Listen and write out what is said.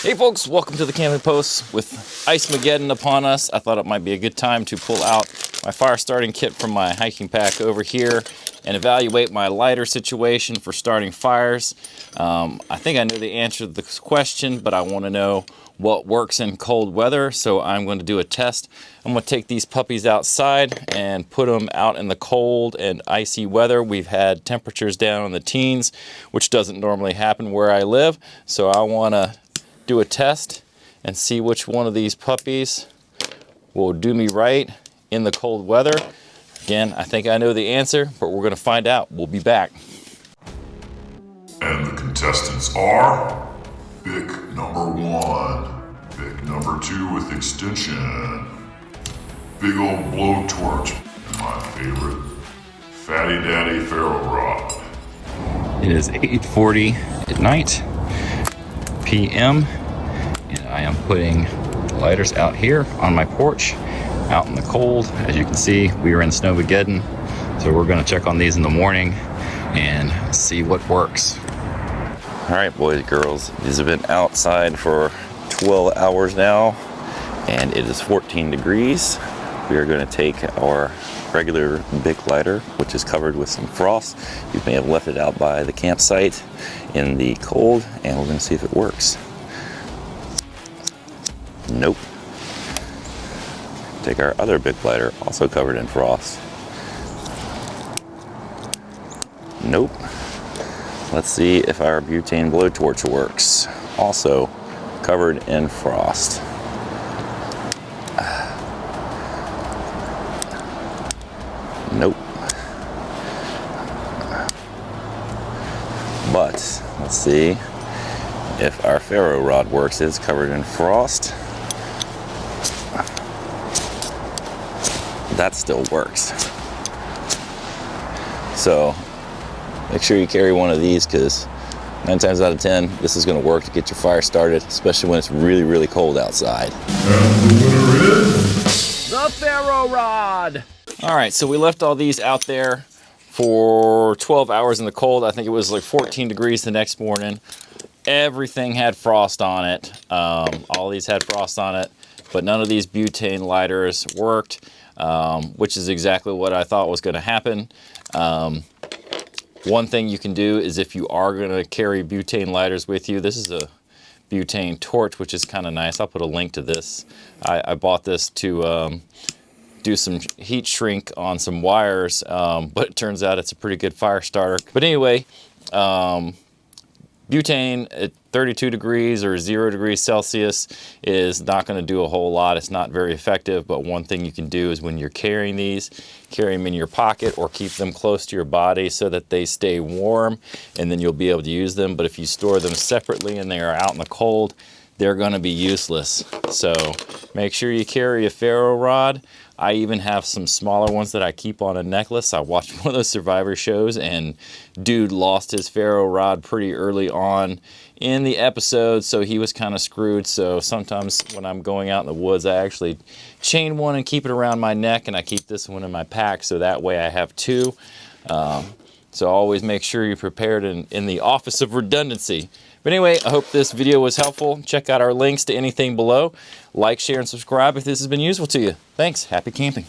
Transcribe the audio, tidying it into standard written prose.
Hey folks, welcome to the Camping Post. With Ice-mageddon upon us, I thought it might be a good time to pull out my fire starting kit from my hiking pack over here and evaluate my lighter situation for starting fires. I think I know the answer to this question, but I want to know what works in cold weather, so I'm going to do a test. I'm going to take these puppies outside and put them out in the cold and icy weather. We've had temperatures down in the teens, which doesn't normally happen where I live, so I want to do a test and see which one of these puppies will do me right in the cold weather. Again, I think I know the answer, but we're going to find out. We'll be back. And the contestants are Bic number 1, Bic number 2 with extension, big old blowtorch, and my favorite, Fatty Daddy Ferro Rod. It is 8:40 at night, p.m. and I am putting lighters out here on my porch, out in the cold. As you can see, we are in Snowmageddon, so we're going to check on these in the morning and see what works. All right, boys and girls, these have been outside for 12 hours now, and it is 14 degrees. We are going to take our regular Bic lighter, which is covered with some frost. You may have left it out by the campsite in the cold, and we're going to see if it works. Nope. Take our other Bic lighter, also covered in frost. Nope. Let's see if our butane blowtorch works. Also covered in frost. Nope. But let's see if our ferro rod works. It's covered in frost. That still works. So make sure you carry one of these, because 9 times out of 10 this is going to work to get your fire started, especially when it's really, really cold outside. And the winner is the ferro rod. All right, so we left all these out there for 12 hours in the cold. I think it was like 14 degrees the next morning. Everything had frost on it. All these had frost on it, but none of these butane lighters worked, which is exactly what I thought was going to happen. One thing you can do is, if you are going to carry butane lighters with you, this is a butane torch, which is kind of nice. I'll put a link to this. I bought this to do some heat shrink on some wires, but it turns out it's a pretty good fire starter. But anyway, butane at 32 degrees or 0 degrees Celsius is not going to do a whole lot. It's not very effective, but one thing you can do is, when you're carrying these, carry them in your pocket or keep them close to your body so that they stay warm, and then you'll be able to use them. But if you store them separately and they are out in the cold, they're going to be useless. So make sure you carry a ferro rod. I even have some smaller ones that I keep on a necklace. I watched one of those Survivor shows, and dude lost his ferro rod pretty early on in the episode, so he was kind of screwed. So sometimes when I'm going out in the woods, I actually chain one and keep it around my neck, and I keep this one in my pack, so that way I have two. So always make sure you're prepared in the office of redundancy. But anyway, I hope this video was helpful. Check out our links to anything below. Like, share, and subscribe if this has been useful to you. Thanks. Happy camping.